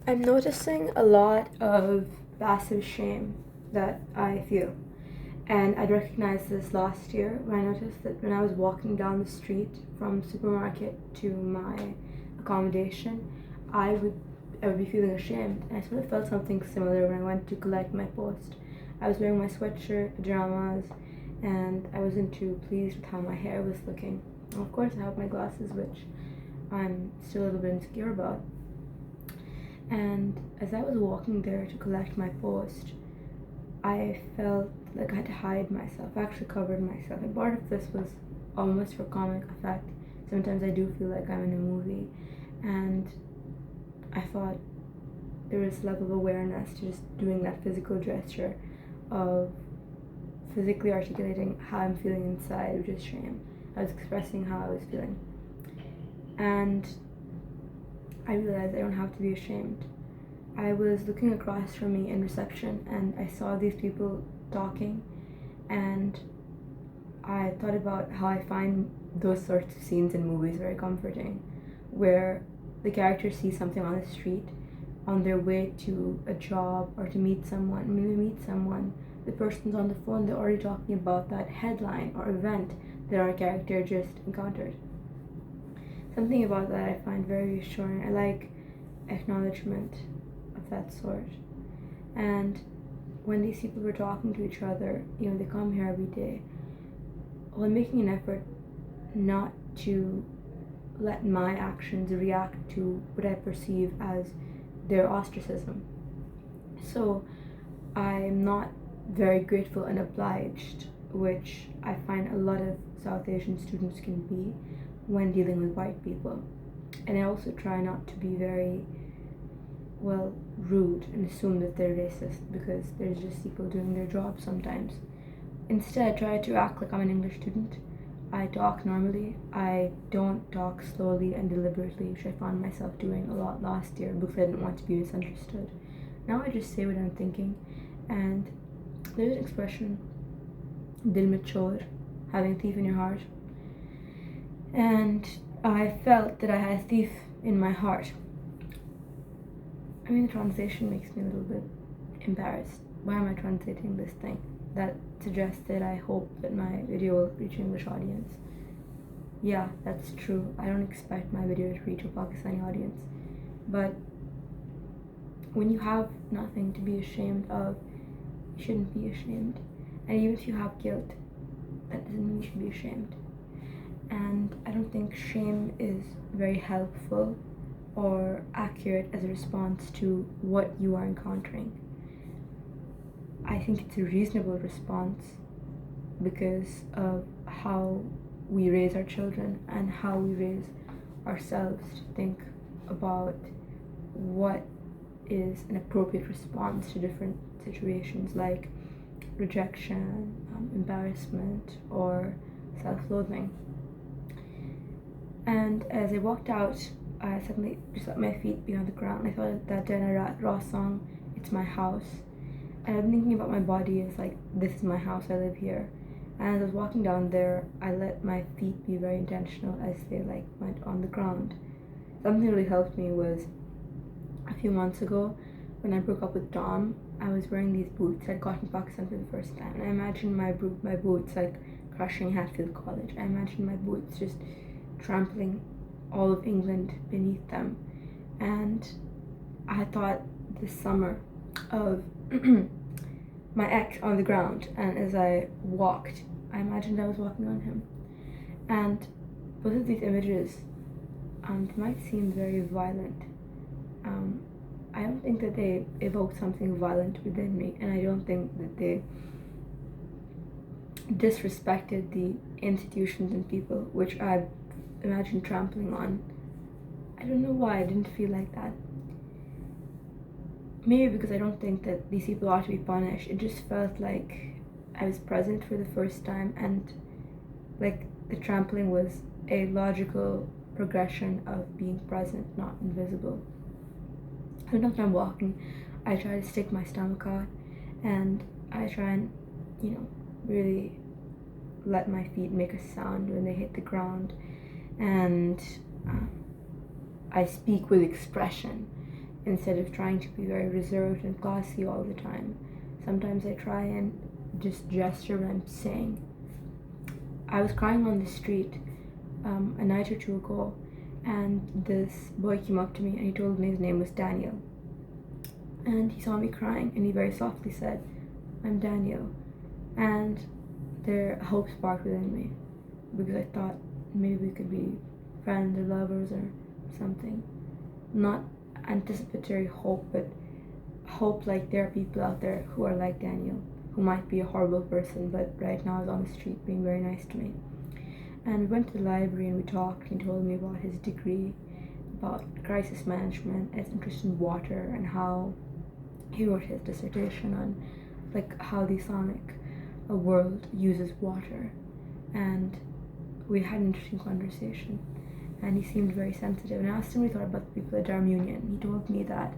I'm noticing a lot of passive shame that I feel. And I'd recognized this last year when I noticed that when I was walking down the street from the supermarket to my accommodation, I would I would be feeling ashamed. And I sort of felt something similar when I went to collect my post. I was wearing my sweatshirt, pajamas, and I wasn't too pleased with how my hair was looking. And of course I have my glasses, which I'm still a little bit insecure about. And as I was walking there to collect my post, I felt like I had to hide myself. I actually covered myself. And part of this was almost for comic effect. Sometimes I do feel like I'm in a movie. And I thought there was a level of awareness to just doing that physical gesture of physically articulating how I'm feeling inside, which is shame. I was expressing how I was feeling. And I realized I don't have to be ashamed. I was looking across from me in reception and I saw these people talking, and I thought about how I find those sorts of scenes in movies very comforting, where the characters see something on the street on their way to a job or to meet someone. When they meet someone, the person's on the phone, they're already talking about that headline or event that our character just encountered. Something about that I find very reassuring. I like acknowledgement of that sort. And when these people were talking to each other, they come here every day, while making an effort not to let my actions react to what I perceive as their ostracism. So I'm not very grateful and obliged, which I find a lot of South Asian students can be when dealing with white people. And I also try not to be very, rude and assume that they're racist because there's just people doing their job sometimes. Instead, I try to act like I'm an English student. I talk normally. I don't talk slowly and deliberately, which I found myself doing a lot last year because I didn't want to be misunderstood. Now I just say what I'm thinking, and there's an expression, dil mein chor, having a thief in your heart. And I felt that I had a thief in my heart. I mean, the translation makes me a little bit embarrassed. Why am I translating this thing? That suggests that I hope that my video will reach an English audience. Yeah, that's true. I don't expect my video to reach a Pakistani audience. But when you have nothing to be ashamed of, you shouldn't be ashamed. And even if you have guilt, that doesn't mean you should be ashamed. And I don't think shame is very helpful or accurate as a response to what you are encountering. I think it's a reasonable response because of how we raise our children and how we raise ourselves to think about what is an appropriate response to different situations like rejection, embarrassment, or self-loathing. And as I walked out, I suddenly just let my feet be on the ground. I thought of that Diana Ross song, It's My House. And I'm thinking about my body as like, this is my house, I live here. And as I was walking down there, I let my feet be very intentional as they went on the ground. Something that really helped me was a few months ago when I broke up with Tom. I was wearing these boots I'd got in Pakistan for the first time. And I imagined my boots crushing Hatfield College. I imagined my boots just trampling all of England beneath them. And I thought this summer of my ex on the ground, and as I walked, I imagined I was walking on him. And both of these images, they might seem very violent. I don't think that they evoke something violent within me, and I don't think that they disrespected the institutions and people which I imagined trampling on. I don't know why I didn't feel like that. Maybe because I don't think that these people ought to be punished. It just felt like I was present for the first time, and the trampling was a logical progression of being present, not invisible. Sometimes when I'm walking, I try to stick my stomach out, and I try and, really let my feet make a sound when they hit the ground, and I speak with expression. instead of trying to be very reserved and classy all the time. Sometimes I try and just gesture what I'm saying. I was crying on the street a night or two ago, and this boy came up to me and he told me his name was Daniel. And he saw me crying and he very softly said, "I'm Daniel." And there hope sparked within me because I thought maybe we could be friends or lovers or something. Not anticipatory hope, but hope like there are people out there who are like Daniel, who might be a horrible person, but right now is on the street being very nice to me. And we went to the library and we talked. He told me about his degree, about crisis management, his interest in water, and how he wrote his dissertation on like how the Islamic world uses water. And we had an interesting conversation. And he seemed very sensitive. And I asked him what he thought about the people at Durham Union. He told me that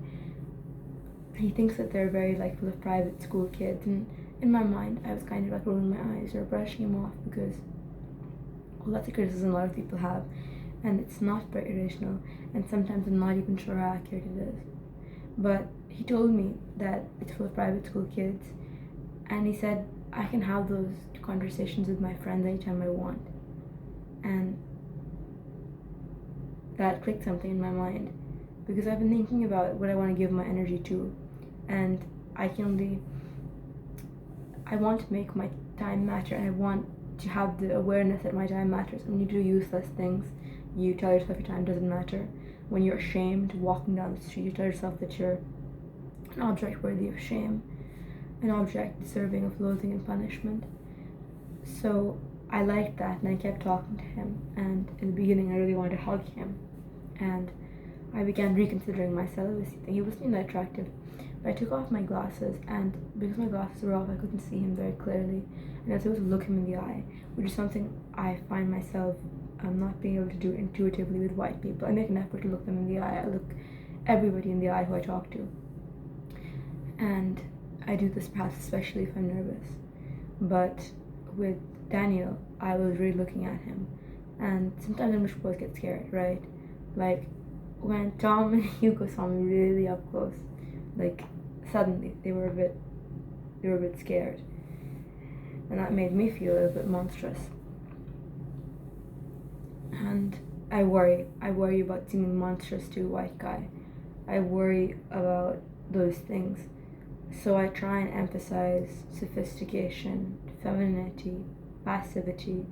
he thinks that they're very like full of private school kids. And in my mind, I was kind of like rolling my eyes or brushing him off because, well, that's a criticism a lot of people have, and it's not very original. And sometimes I'm not even sure how accurate it is. But he told me that it's full of private school kids, and he said I can have those conversations with my friends anytime I want. And that clicked something in my mind because I've been thinking about what I want to give my energy to, and I want to make my time matter, and I want to have the awareness that my time matters. And when you do useless things, you tell yourself your time doesn't matter. When you're ashamed walking down the street, you tell yourself that you're an object worthy of shame, an object deserving of loathing and punishment. So I liked that, and I kept talking to him, and in the beginning I really wanted to hug him, and I began reconsidering my celibacy thing. He wasn't that attractive, but I took off my glasses, and because my glasses were off I couldn't see him very clearly, and I was able to look him in the eye, which is something I find myself not being able to do intuitively with white people. I make an effort to look them in the eye. I look everybody in the eye who I talk to, and I do this perhaps especially if I'm nervous. But with Daniel, I was really looking at him, and sometimes English boys get scared, right? Like when Tom and Hugo saw me really up close, like suddenly they were a bit scared, and that made me feel a little bit monstrous. And I worry about seeming monstrous to a white guy. I worry about those things. So I try and emphasize sophistication, femininity, passivity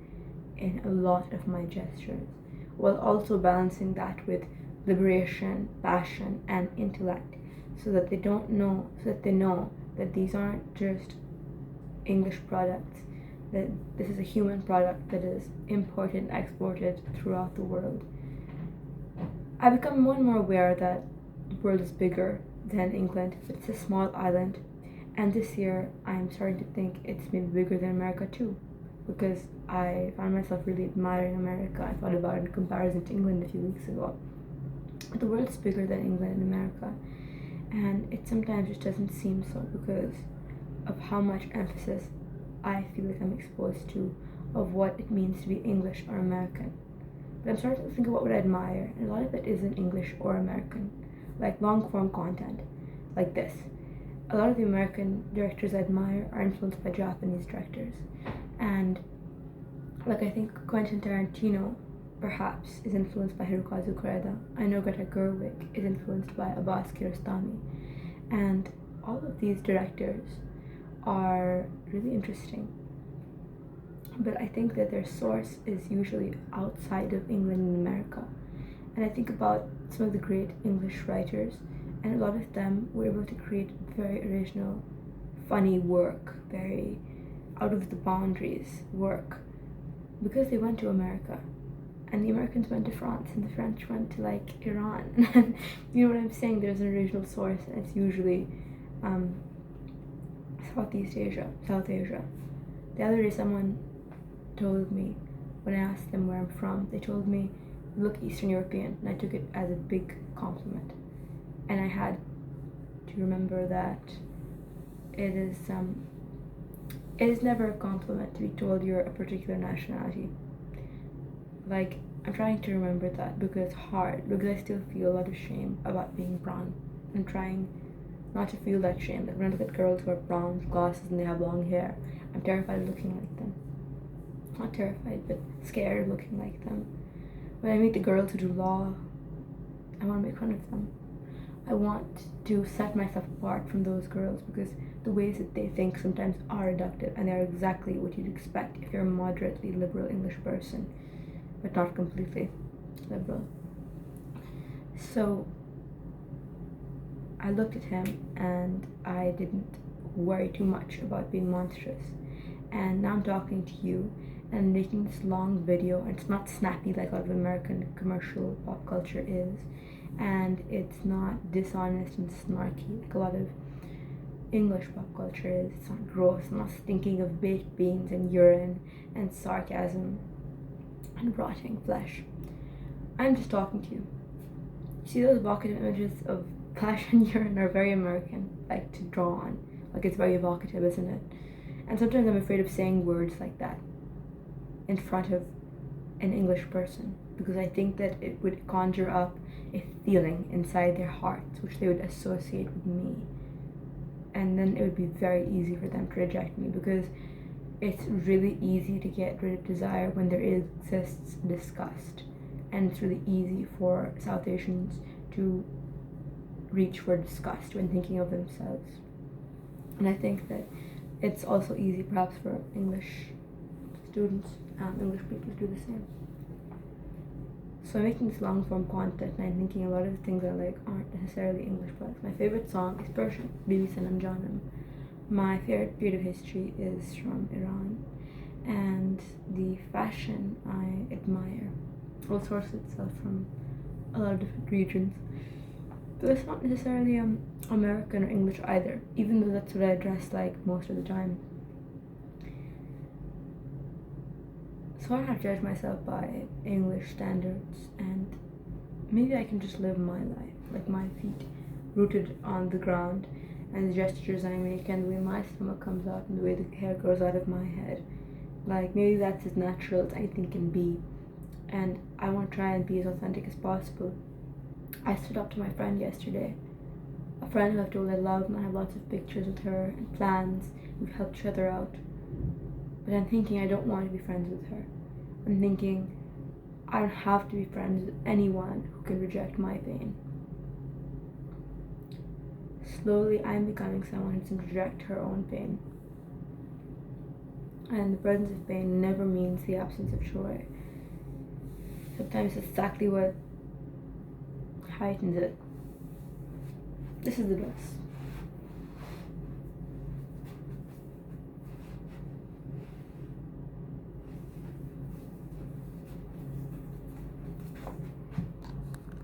in a lot of my gestures, while also balancing that with liberation, passion, and intellect, so that they know that these aren't just English products, that this is a human product that is imported and exported throughout the world. I've become more and more aware that the world is bigger than England, but it's a small island, and this year I'm starting to think it's maybe bigger than America too, because I found myself really admiring America. I thought about it in comparison to England a few weeks ago. But the world's bigger than England and America, and it sometimes just doesn't seem so because of how much emphasis I feel like I'm exposed to of what it means to be English or American. But I'm starting to think about what I admire, and a lot of it isn't English or American, like long form content, like this. A lot of the American directors I admire are influenced by Japanese directors, and like I think Quentin Tarantino perhaps is influenced by Hirokazu Koreeda. I know Greta Gerwig is influenced by Abbas Kiarostami, and all of these directors are really interesting, but I think that their source is usually outside of England and America. And I think about some of the great English writers, and a lot of them were able to create very original, funny work, very out of the boundaries work, because they went to America, and the Americans went to France, and the French went to like Iran. And you know what I'm saying? There's an original source, and it's usually South Asia. The other day, someone told me, when I asked them where I'm from, they told me, "Look Eastern European," and I took it as a big compliment. And I had to remember that it is never a compliment to be told you're a particular nationality. Like, I'm trying to remember that because it's hard, because I still feel a lot of shame about being brown, and trying not to feel that shame. Like when I look at girls who have brown glasses and they have long hair, I'm terrified of looking like them. Not terrified, but scared of looking like them. When I meet the girls who do law, I want to make fun of them. I want to set myself apart from those girls because the ways that they think sometimes are reductive, and they're exactly what you'd expect if you're a moderately liberal English person, but not completely liberal. So I looked at him and I didn't worry too much about being monstrous. And now I'm talking to you and making this long video, and it's not snappy like a lot of American commercial pop culture is, and it's not dishonest and snarky like a lot of English pop culture is. It's not gross, I'm not stinking of baked beans and urine and sarcasm and rotting flesh. I'm just talking to you. See, those evocative images of flesh and urine are very American, like to draw on. Like it's very evocative, isn't it? And sometimes I'm afraid of saying words like that in front of an English person because I think that it would conjure up a feeling inside their hearts which they would associate with me. And then it would be very easy for them to reject me because it's really easy to get rid of desire when there exists disgust. And it's really easy for South Asians to reach for disgust when thinking of themselves. And I think that it's also easy perhaps for English students, English people to do the same. So I'm making this long form content and I'm thinking a lot of the things I like aren't necessarily English products. My favorite song is Persian, Bibi Sanam Janam. My favorite period of history is from Iran, and the fashion I admire all sources itself from a lot of different regions. But it's not necessarily American or English either, even though that's what I dress like most of the time. So I don't have to judge myself by English standards, and maybe I can just live my life, like my feet rooted on the ground, and the gestures I make, and the way my stomach comes out, and the way the hair grows out of my head. Like maybe that's as natural as anything can be, and I want to try and be as authentic as possible. I stood up to my friend yesterday, a friend who I've told I love, and I have lots of pictures with her and plans. We've helped each other out. But I'm thinking I don't want to be friends with her. I'm thinking I don't have to be friends with anyone who can reject my pain. Slowly I'm becoming someone who can reject her own pain. And the presence of pain never means the absence of joy. Sometimes it's exactly what heightens it. This is the best.